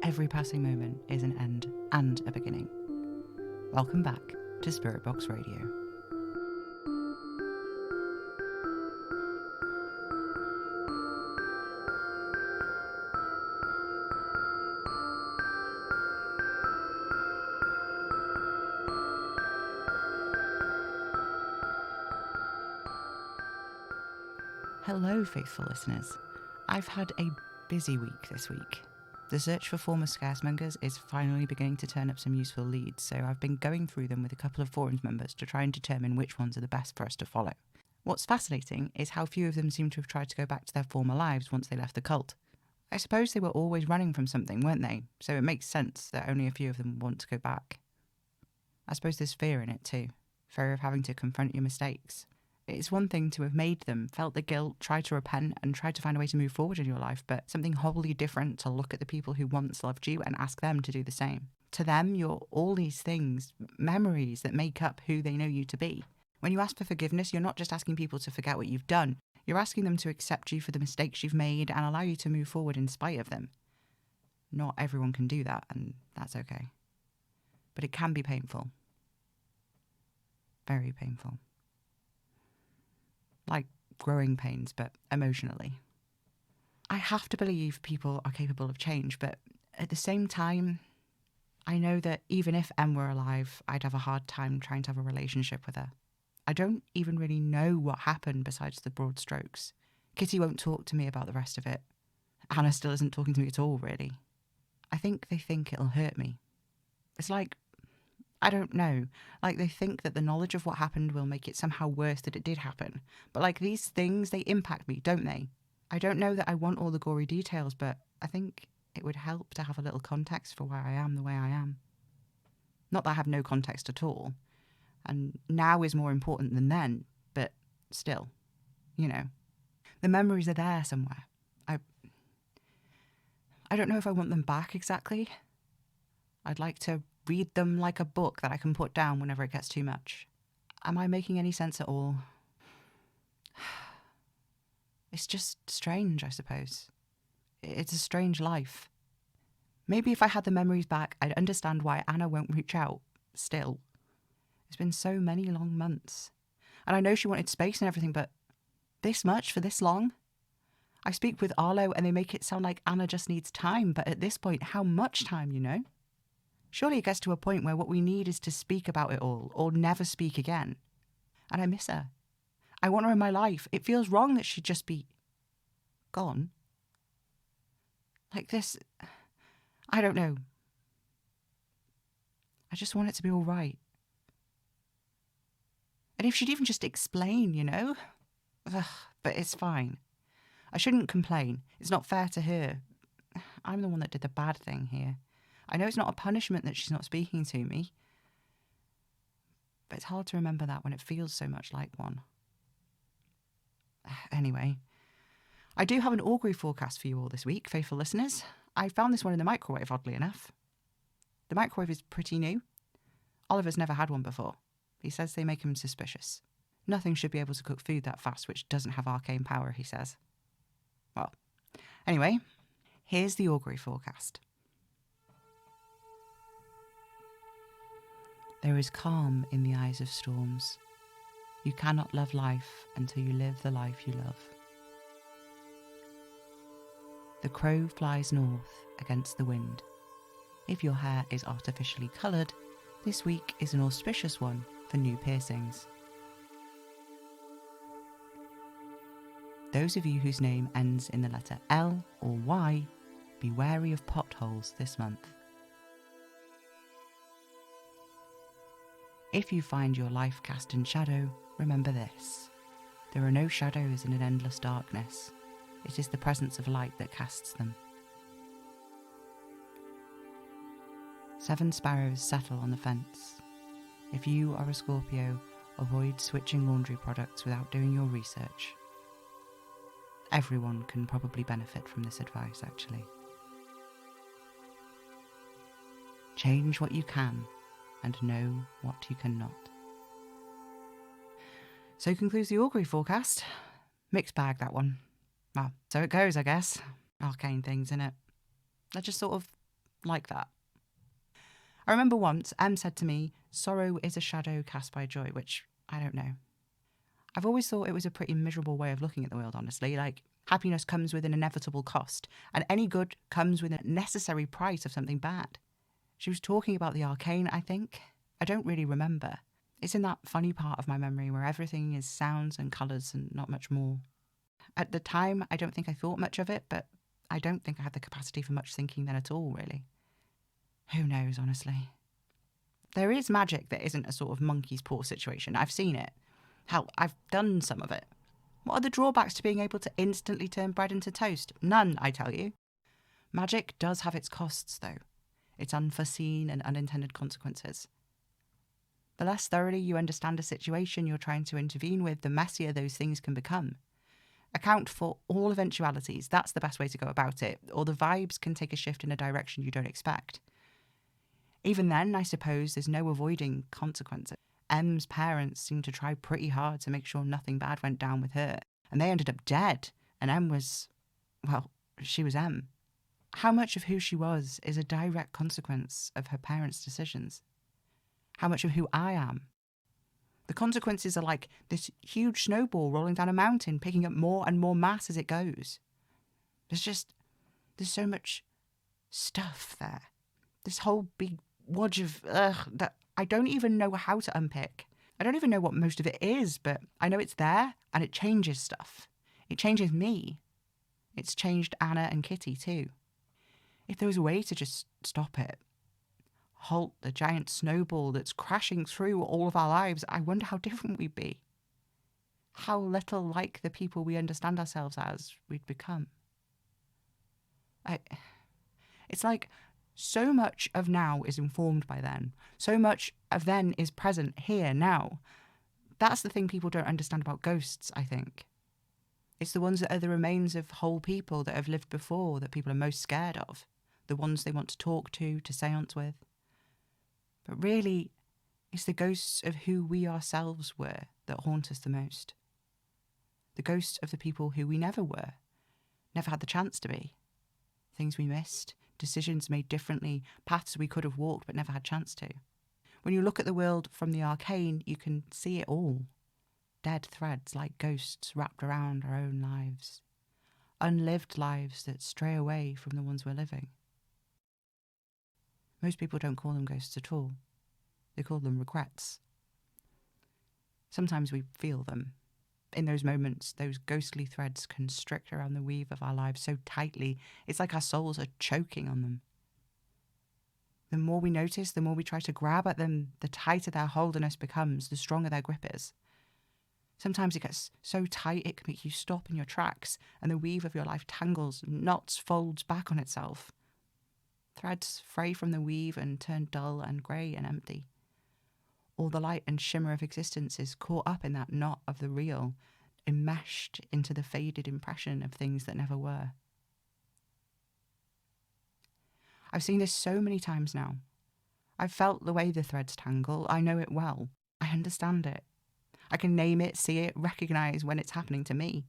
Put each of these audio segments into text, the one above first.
Every passing moment is an end and a beginning. Welcome back to Spirit Box Radio. Hello, faithful listeners. I've had a busy week this week. The search for former scaremongers is finally beginning to turn up some useful leads, so I've been going through them with a couple of forums members to try and determine which ones are the best for us to follow. What's fascinating is how few of them seem to have tried to go back to their former lives once they left the cult. I suppose they were always running from something, weren't they? So it makes sense that only a few of them want to go back. I suppose there's fear in it too. Fear of having to confront your mistakes. It's one thing to have made them, felt the guilt, tried to repent and tried to find a way to move forward in your life, but something wholly different to look at the people who once loved you and ask them to do the same. To them, you're all these things, memories that make up who they know you to be. When you ask for forgiveness, you're not just asking people to forget what you've done. You're asking them to accept you for the mistakes you've made and allow you to move forward in spite of them. Not everyone can do that, and that's okay. But it can be painful. Very painful. Like growing pains, but emotionally. I have to believe people are capable of change, but at the same time, I know that even if Em were alive, I'd have a hard time trying to have a relationship with her. I don't even really know what happened besides the broad strokes. Kitty won't talk to me about the rest of it. Anna still isn't talking to me at all, really. I think they think it'll hurt me. It's like, I don't know, like they think that the knowledge of what happened will make it somehow worse that it did happen. But like these things, they impact me, don't they? I don't know that I want all the gory details, but I think it would help to have a little context for why I am the way I am. Not that I have no context at all. And now is more important than then, but still, you know. The memories are there somewhere. I don't know if I want them back exactly. I'd like to read them like a book that I can put down whenever it gets too much. Am I making any sense at all? It's just strange, I suppose. It's a strange life. Maybe if I had the memories back, I'd understand why Anna won't reach out, still. It's been so many long months. And I know she wanted space and everything, but this much for this long? I speak with Arlo and they make it sound like Anna just needs time, but at this point, how much time, you know? Surely it gets to a point where what we need is to speak about it all, or never speak again. And I miss her. I want her in my life. It feels wrong that she'd just be gone. Like this, I don't know. I just want it to be all right. And if she'd even just explain, you know? Ugh, but it's fine. I shouldn't complain. It's not fair to her. I'm the one that did the bad thing here. I know it's not a punishment that she's not speaking to me, but it's hard to remember that when it feels so much like one. Anyway, I do have an augury forecast for you all this week, faithful listeners. I found this one in the microwave, oddly enough. The microwave is pretty new. Oliver's never had one before. He says they make him suspicious. Nothing should be able to cook food that fast which doesn't have arcane power, he says. Well, anyway, here's the augury forecast. There is calm in the eyes of storms. You cannot love life until you live the life you love. The crow flies north against the wind. If your hair is artificially coloured, this week is an auspicious one for new piercings. Those of you whose name ends in the letter L or Y, be wary of potholes this month. If you find your life cast in shadow, remember this. There are no shadows in an endless darkness. It is the presence of light that casts them. 7 sparrows settle on the fence. If you are a Scorpio, avoid switching laundry products without doing your research. Everyone can probably benefit from this advice, actually. Change what you can and know what you cannot. So concludes the augury forecast. Mixed bag, that one. Well, so it goes, I guess. Arcane things, innit? They're just sort of like that. I remember once Em said to me, sorrow is a shadow cast by joy, which I don't know. I've always thought it was a pretty miserable way of looking at the world, honestly. Like, happiness comes with an inevitable cost, and any good comes with a necessary price of something bad. She was talking about the arcane, I think. I don't really remember. It's in that funny part of my memory where everything is sounds and colours and not much more. At the time, I don't think I thought much of it, but I don't think I had the capacity for much thinking then at all, really. Who knows, honestly? There is magic that isn't a sort of monkey's paw situation. I've seen it. Hell, I've done some of it. What are the drawbacks to being able to instantly turn bread into toast? None, I tell you. Magic does have its costs, though. Its unforeseen and unintended consequences. The less thoroughly you understand a situation you're trying to intervene with, the messier those things can become. Account for all eventualities. That's the best way to go about it, or the vibes can take a shift in a direction you don't expect. Even then, I suppose there's no avoiding consequences. Em's parents seemed to try pretty hard to make sure nothing bad went down with her, and they ended up dead, and Em was, well, she was Em. How much of who she was is a direct consequence of her parents' decisions? How much of who I am? The consequences are like this huge snowball rolling down a mountain, picking up more and more mass as it goes. There's so much stuff there. This whole big wodge of that I don't even know how to unpick. I don't even know what most of it is, but I know it's there and it changes stuff. It changes me. It's changed Anna and Kitty too. If there was a way to just stop it, halt the giant snowball that's crashing through all of our lives, I wonder how different we'd be. How little like the people we understand ourselves as we'd become. It's like so much of now is informed by then. So much of then is present here now. That's the thing people don't understand about ghosts, I think. It's the ones that are the remains of whole people that have lived before that people are most scared of. The ones they want to talk to seance with. But really, it's the ghosts of who we ourselves were that haunt us the most. The ghosts of the people who we never were, never had the chance to be. Things we missed, decisions made differently, paths we could have walked but never had chance to. When you look at the world from the arcane, you can see it all. Dead threads like ghosts wrapped around our own lives. Unlived lives that stray away from the ones we're living. Most people don't call them ghosts at all. They call them regrets. Sometimes we feel them. In those moments, those ghostly threads constrict around the weave of our lives so tightly, it's like our souls are choking on them. The more we notice, the more we try to grab at them, the tighter their hold on us becomes, the stronger their grip is. Sometimes it gets so tight it can make you stop in your tracks, and the weave of your life tangles, knots, folds back on itself. Threads fray from the weave and turn dull and grey and empty. All the light and shimmer of existence is caught up in that knot of the real, enmeshed into the faded impression of things that never were. I've seen this so many times now. I've felt the way the threads tangle. I know it well. I understand it. I can name it, see it, recognise when it's happening to me.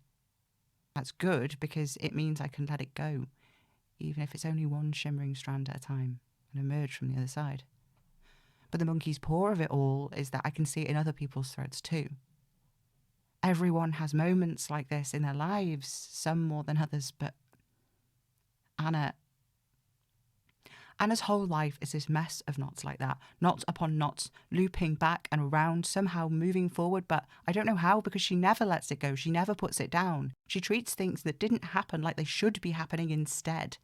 That's good because it means I can let it go, even if it's only one shimmering strand at a time, and emerge from the other side. But the monkey's paw of it all is that I can see it in other people's threads too. Everyone has moments like this in their lives, some more than others, but Anna's whole life is this mess of knots like that, knots upon knots, looping back and around, somehow moving forward, but I don't know how because she never lets it go, she never puts it down. She treats things that didn't happen like they should be happening instead.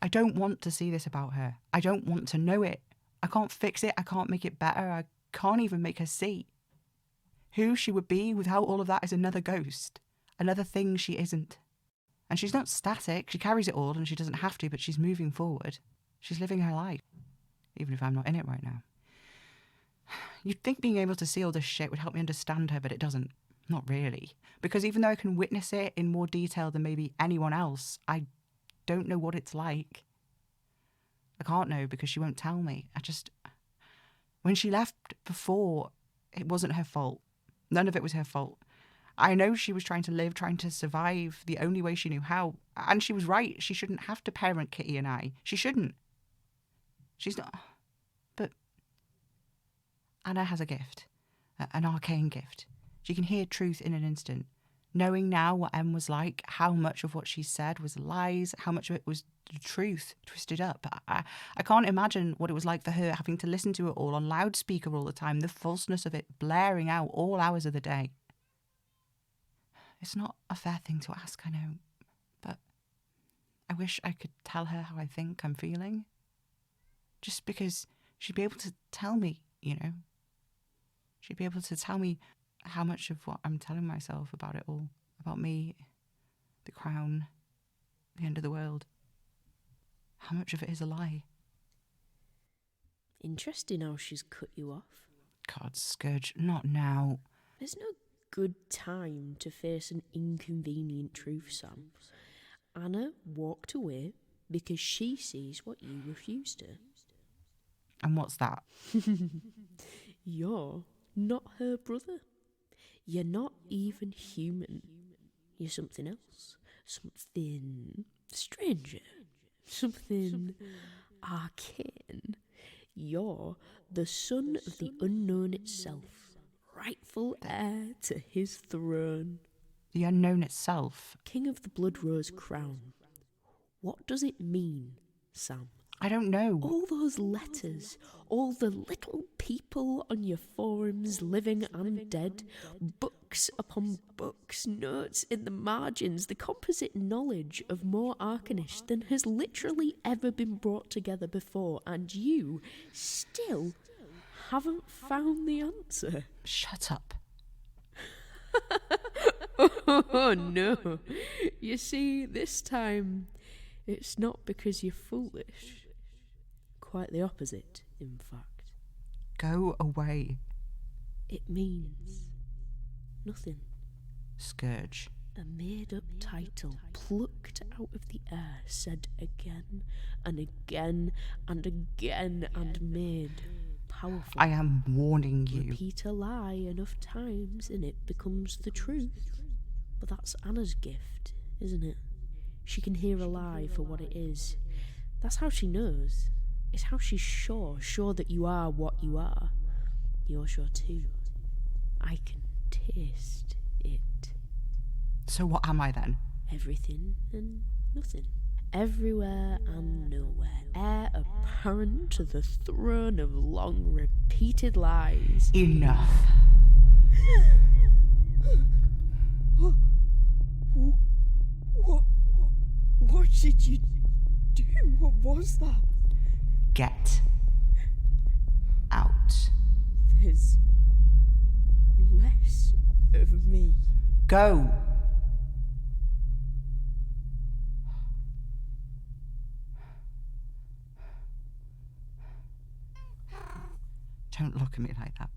I don't want to see this about her. I don't want to know it. I can't fix it, I can't make it better, I can't even make her see. Who she would be without all of that is another ghost, another thing she isn't. And she's not static, she carries it all and she doesn't have to, but she's moving forward. She's living her life, even if I'm not in it right now. You'd think being able to see all this shit would help me understand her, but it doesn't. Not really. Because even though I can witness it in more detail than maybe anyone else, I don't know what it's like. I can't know because she won't tell me. When she left before, it wasn't her fault. None of it was her fault. I know she was trying to live, trying to survive the only way she knew how. And she was right. She shouldn't have to parent Kitty and I. She shouldn't. She's not. But Anna has a gift, an arcane gift. She can hear truth in an instant. Knowing now what Em was like, how much of what she said was lies, how much of it was the truth twisted up. I can't imagine what it was like for her having to listen to it all on loudspeaker all the time, the falseness of it blaring out all hours of the day. It's not a fair thing to ask, I know, but I wish I could tell her how I think I'm feeling. Just because she'd be able to tell me, you know. She'd be able to tell me how much of what I'm telling myself about it all, about me, the crown, the end of the world, how much of it is a lie. Interesting how she's cut you off. God, Scourge, not now. There's no good time to face an inconvenient truth, Sam. Anna walked away because she sees what you refuse to. And what's that? You're not her brother. You're not even human. You're something else. Something stranger. Something arcane. You're the son of the unknown itself, rightful heir to his throne. The unknown itself. King of the Blood Rose crown. What does it mean, Sam? I don't know. All those letters, all the little people on your forums, living and dead, books upon books, notes in the margins, the composite knowledge of more Arcanish than has literally ever been brought together before, and you still haven't found the answer. Shut up. Oh no. You see, this time, it's not because you're foolish. Quite the opposite, in fact. Go away. It means nothing. Scourge. A made-up title plucked out of the air, said again and again and again and made powerful. I am warning you. Repeat a lie enough times and it becomes the truth. But that's Anna's gift, isn't it? She can hear a lie for what it is. That's how she knows. It's how she's sure that you are what you are. You're sure too. I can taste it. So what am I then? Everything and nothing. Everywhere and nowhere. Heir apparent to the throne of long repeated lies. Enough. What did you do? What was that? Get out. There's less of me. Go. Don't look at me like that.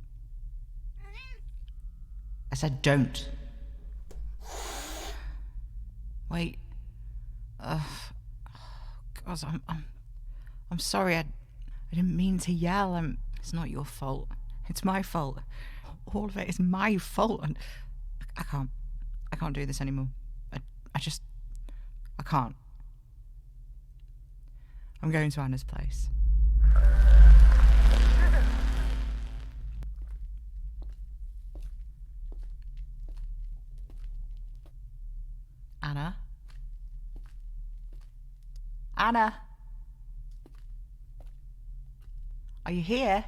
I said don't. Wait. God, I'm sorry. I didn't mean to yell. It's not your fault. It's my fault. All of it is my fault, and I can't do this anymore. I can't. I'm going to Anna's place. Anna? Anna? Are you here?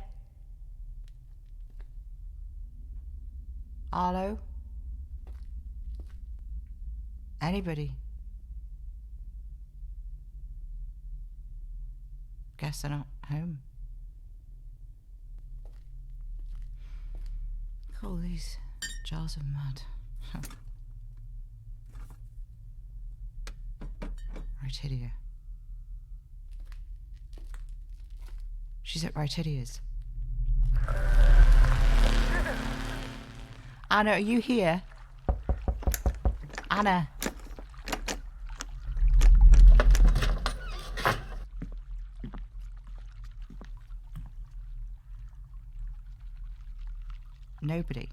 Arlo? Anybody? Guess they're not home. All these jars of mud. Rytidia. She's at Rytidia's. Anna, are you here? Anna. Nobody.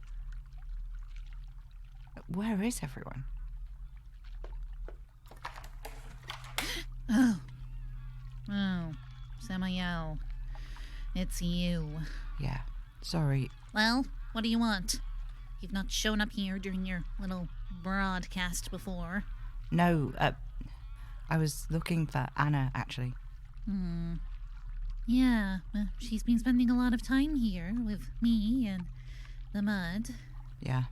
Where is everyone? Oh, Samael. It's you. Yeah, sorry. Well, what do you want? You've not shown up here during your little broadcast before. No, I was looking for Anna, actually. Yeah, well, she's been spending a lot of time here with me and the mud. Yeah,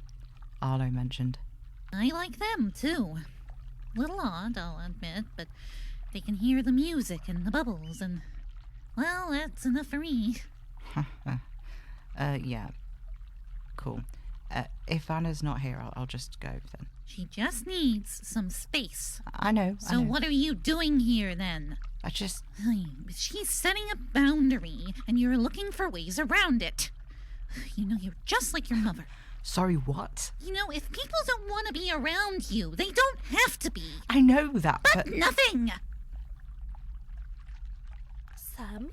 Arlo mentioned. I like them, too. Little odd, I'll admit, but they can hear the music and the bubbles, and, well, that's enough for me. Yeah. Cool. If Anna's not here, I'll just go then. She just needs some space. I know. So what are you doing here, then? I just... She's setting a boundary, and you're looking for ways around it. You know, you're just like your mother. Sorry, what? You know, if people don't want to be around you, they don't have to be. I know that, but... nothing! Sam?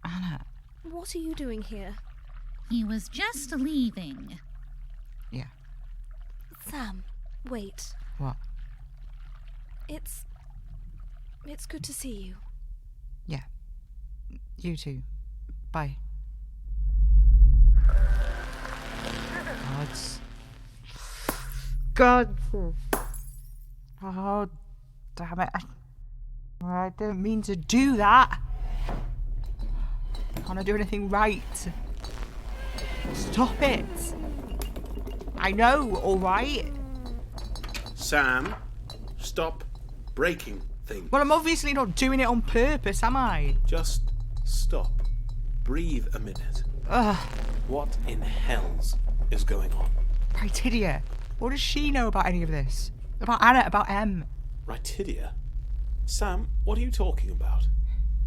Anna. What are you doing here? He was just leaving. Yeah. Sam, wait. What? It's good to see you. Yeah. You too. Bye. God. Oh, damn it. I didn't mean to do that. Can't I do anything right? Stop it. I know, all right? Sam, stop breaking things. Well, I'm obviously not doing it on purpose, am I? Just stop. Breathe a minute. Ugh. What in hell's is going on? Rytidia, what does she know about any of this? About Anna, about Em? Rytidia? Sam, what are you talking about?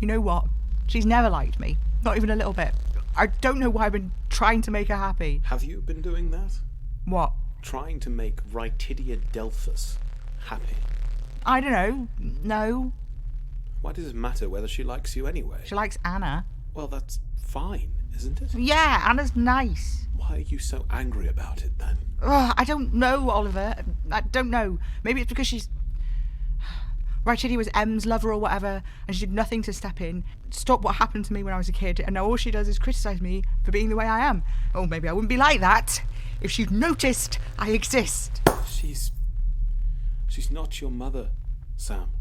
You know what? She's never liked me. Not even a little bit. I don't know why I've been trying to make her happy. Have you been doing that? What? Trying to make Rytidia Delphus happy? I don't know. No. Why does it matter whether she likes you anyway? She likes Anna. Well, that's fine, isn't it? Yeah, Anna's nice. Why are you so angry about it then? I don't know, Oliver. I don't know. Maybe it's because she's... Rytidia was Em's lover or whatever, and she did nothing to step in, stop what happened to me when I was a kid, and now all she does is criticise me for being the way I am. Oh, maybe I wouldn't be like that if she'd noticed I exist. She's not your mother, Sam.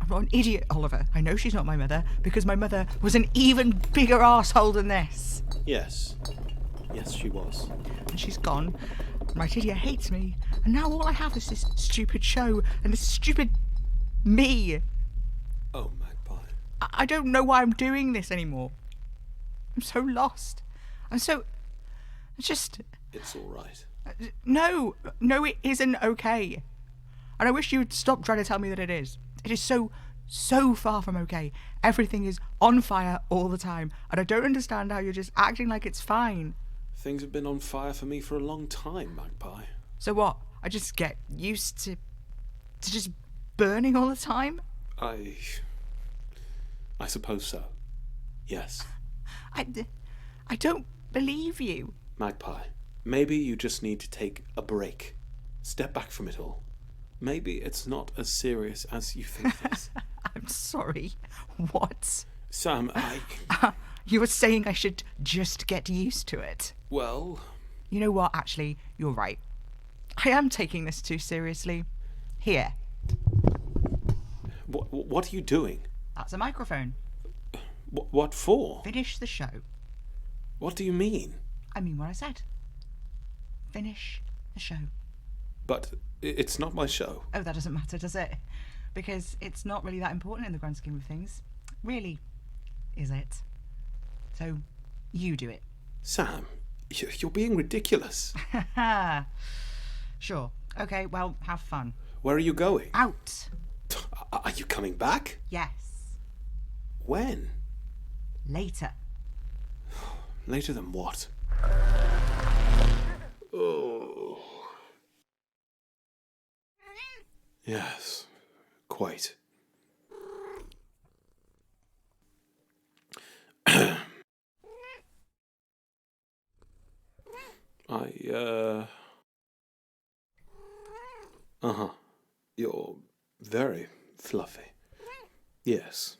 I'm not an idiot, Oliver. I know she's not my mother, because my mother was an even bigger arsehole than this. Yes. Yes, she was. And she's gone. Rytidia hates me, and now all I have is this stupid show and this stupid... me. Oh, Magpie. I don't know why I'm doing this anymore. I'm so lost. I'm so... It's all right. No, it isn't okay. And I wish you would stop trying to tell me that it is. It is so far from okay. Everything is on fire all the time, and I don't understand how you're just acting like it's fine. Things have been on fire for me for a long time, Magpie. So what? I just get used to just burning all the time? I suppose so. Yes. I don't believe you. Magpie, maybe you just need to take a break. Step back from it all. Maybe it's not as serious as you think it is. I'm sorry. What? Sam, You were saying I should just get used to it. Well... You know what, actually, you're right. I am taking this too seriously. Here. What are you doing? That's a microphone. What for? Finish the show. What do you mean? I mean what I said. Finish the show. But it's not my show. Oh, that doesn't matter, does it? Because it's not really that important in the grand scheme of things. Really, is it? So, you do it. Sam, you're being ridiculous. Sure. Okay, well, have fun. Where are you going? Out. Are you coming back? Yes. When? Later. Later than what? Oh. Yes, quite. Uh-huh. You're very fluffy. Yes.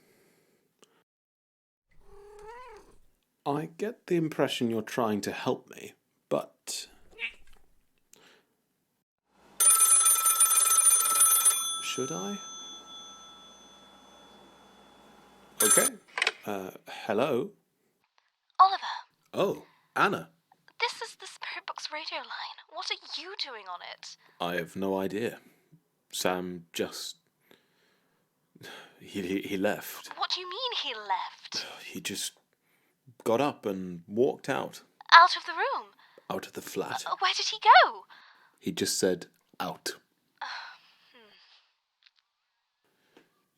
I get the impression you're trying to help me, but... Should I? Okay. Hello? Oliver, Oh, Anna. this is the Spirit Box radio line. What are you doing on it? I have no idea. Sam just... He left. What do you mean he left? He just got up and walked out. Out of the room? Out of the flat. Where did he go? He just said, out.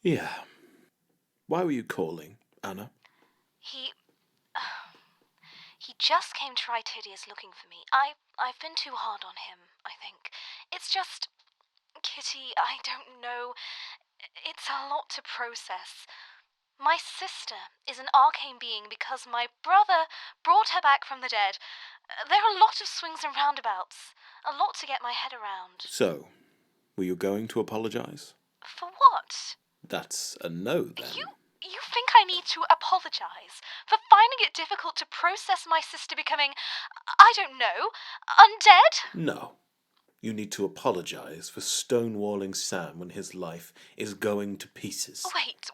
Yeah. Why were you calling, Anna? He just came to Right Hideous looking for me. I've been too hard on him, I think. It's just... Kitty, I don't know. It's a lot to process. My sister is an arcane being because my brother brought her back from the dead. There are a lot of swings and roundabouts. A lot to get my head around. So, were you going to apologise? For what? That's a no, then. You think I need to apologise for finding it difficult to process my sister becoming, I don't know, undead? No. You need to apologise for stonewalling Sam when his life is going to pieces. Wait.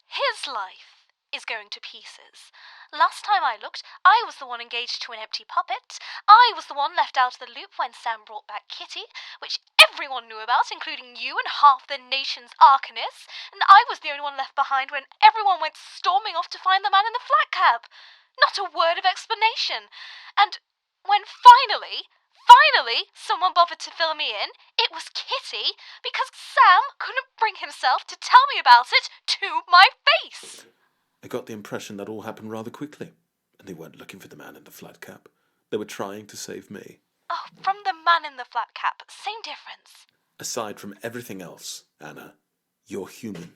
His life is going to pieces. Last time I looked, I was the one engaged to an empty puppet. I was the one left out of the loop when Sam brought back Kitty, which everyone knew about, including you and half the nation's arcanists. And I was the only one left behind when everyone went storming off to find the man in the flat cab. Not a word of explanation. And when finally, someone bothered to fill me in, it was Kitty, because Sam couldn't bring himself to tell me about it to my face. I got the impression that all happened rather quickly, and they weren't looking for the man in the flat cap. They were trying to save me. Oh, from the man in the flat cap, same difference. Aside from everything else, Anna, you're human.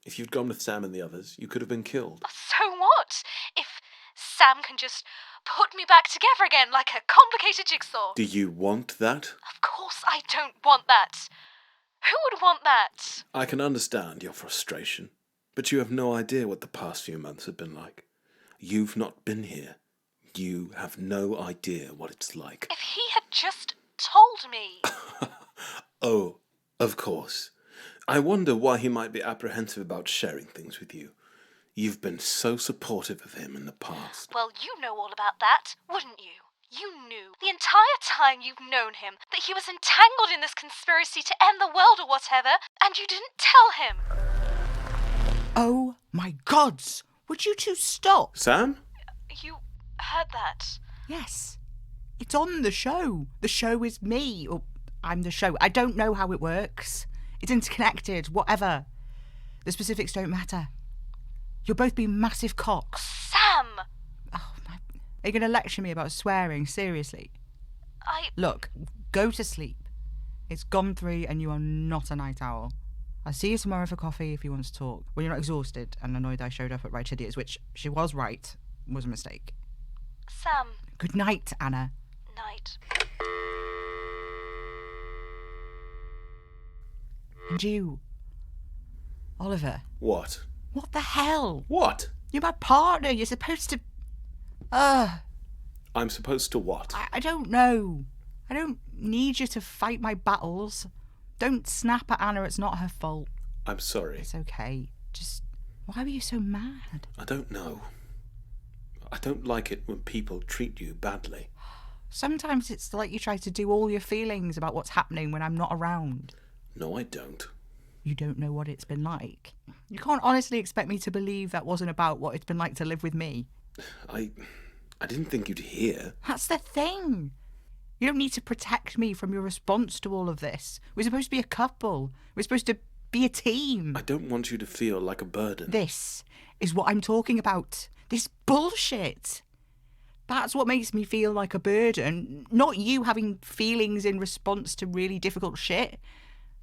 If you'd gone with Sam and the others, you could have been killed. So what? If Sam can just put me back together again like a complicated jigsaw. Do you want that? Of course I don't want that. Who would want that? I can understand your frustration, but you have no idea what the past few months have been like. You've not been here. You have no idea what it's like. If he had just told me. Oh, of course. I wonder why he might be apprehensive about sharing things with you. You've been so supportive of him in the past. Well, you know all about that, wouldn't you? You knew the entire time you've known him that he was entangled in this conspiracy to end the world or whatever, and you didn't tell him. Oh my gods! Would you two stop? Sam? You heard that? Yes. It's on the show. The show is me, or I'm the show. I don't know how it works. It's interconnected, whatever. The specifics don't matter. You'll both be massive cocks. Sam! Oh, my... Are you going to lecture me about swearing? Seriously? Look, go to sleep. It's gone 3 and you are not a night owl. I'll see you tomorrow for coffee if you want to talk. When you're not exhausted and annoyed I showed up at Right Idiots, which she was right, was a mistake. Sam. Good night, Anna. Night. And you, Oliver. What? What the hell? What? You're my partner. You're supposed to... I'm supposed to what? I don't know. I don't need you to fight my battles. Don't snap at Anna. It's not her fault. I'm sorry. It's okay. Just... Why were you so mad? I don't know. I don't like it when people treat you badly. Sometimes it's like you try to do all your feelings about what's happening when I'm not around. No, I don't. You don't know what it's been like. You can't honestly expect me to believe that wasn't about what it's been like to live with me. I didn't think you'd hear. That's the thing. You don't need to protect me from your response to all of this. We're supposed to be a couple. We're supposed to be a team. I don't want you to feel like a burden. This is what I'm talking about. This bullshit. That's what makes me feel like a burden, not you having feelings in response to really difficult shit.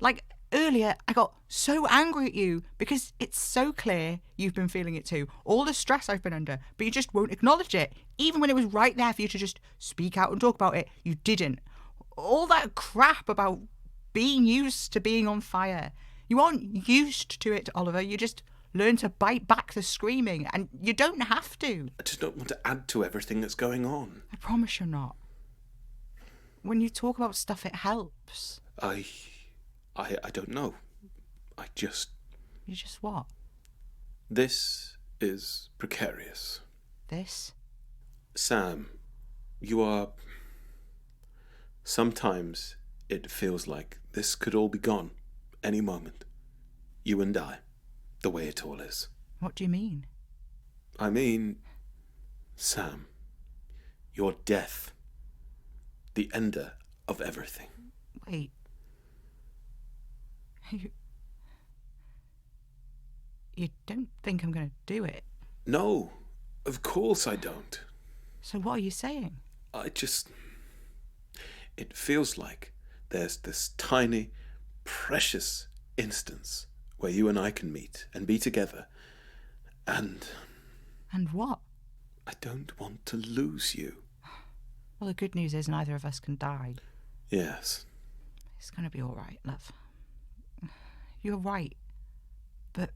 Like, earlier, I got so angry at you because it's so clear you've been feeling it too. All the stress I've been under, but you just won't acknowledge it. Even when it was right there for you to just speak out and talk about it, you didn't. all that crap about being used to being on fire. You aren't used to it, Oliver. You just learn to bite back the screaming, and you don't have to. I just don't want to add to everything that's going on. I promise you're not. When you talk about stuff, it helps. I don't know. You just what? This is precarious. This? Sam, you are... Sometimes it feels like this could all be gone any moment. You and I, the way it all is. What do you mean? I mean, Sam, your death, the ender of everything. Wait. You don't think I'm going to do it? No, of course I don't. So what are you saying? It feels like there's this tiny, precious instance where you and I can meet and be together. And what? I don't want to lose you. Well, the good news is neither of us can die. Yes. It's going to be all right, love. You're right. But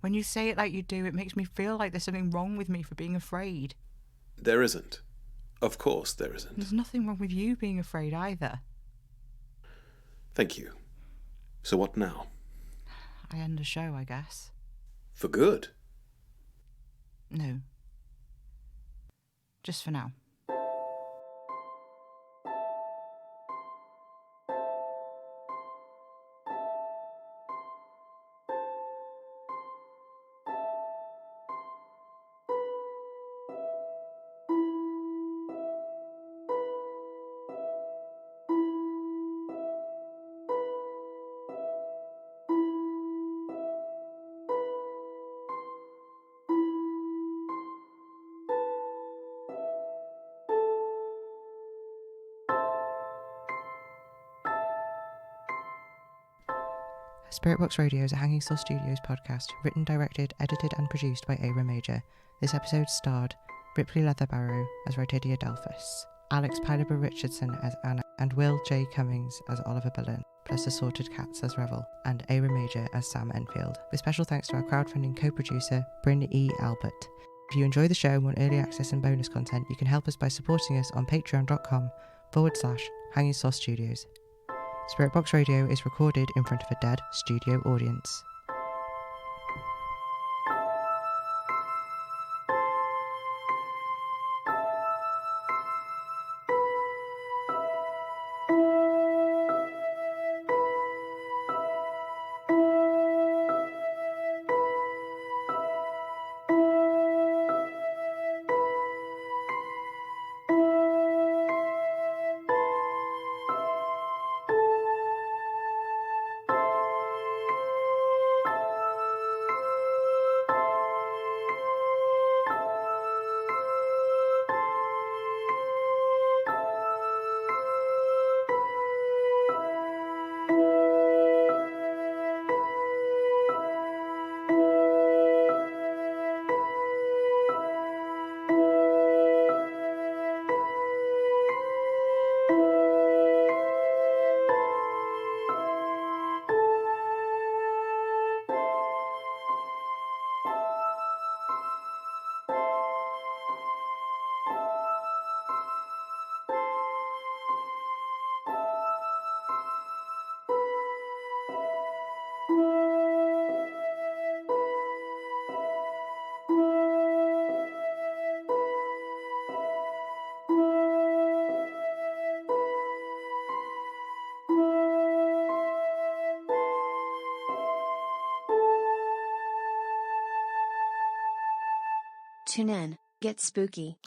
when you say it like you do, it makes me feel like there's something wrong with me for being afraid. There isn't. Of course there isn't. There's nothing wrong with you being afraid either. Thank you. So what now? I end the show, I guess. For good? No. Just for now. Spirit Box Radio is a Hanging Soul Studios podcast, written, directed, edited and produced by Ava Major. This episode starred Ripley Leatherbarrow as Rotidia Delphus, Alex Pilaber Richardson as Anna, and Will J. Cummings as Oliver Bullen, plus Assorted Cats as Revel, and Ava Major as Sam Enfield. With special thanks to our crowdfunding co-producer, Bryn E. Albert. If you enjoy the show and want early access and bonus content, you can help us by supporting us on patreon.com/Hanging Soul Studios. Spirit Box Radio is recorded in front of a dead studio audience. Tune in, get spooky.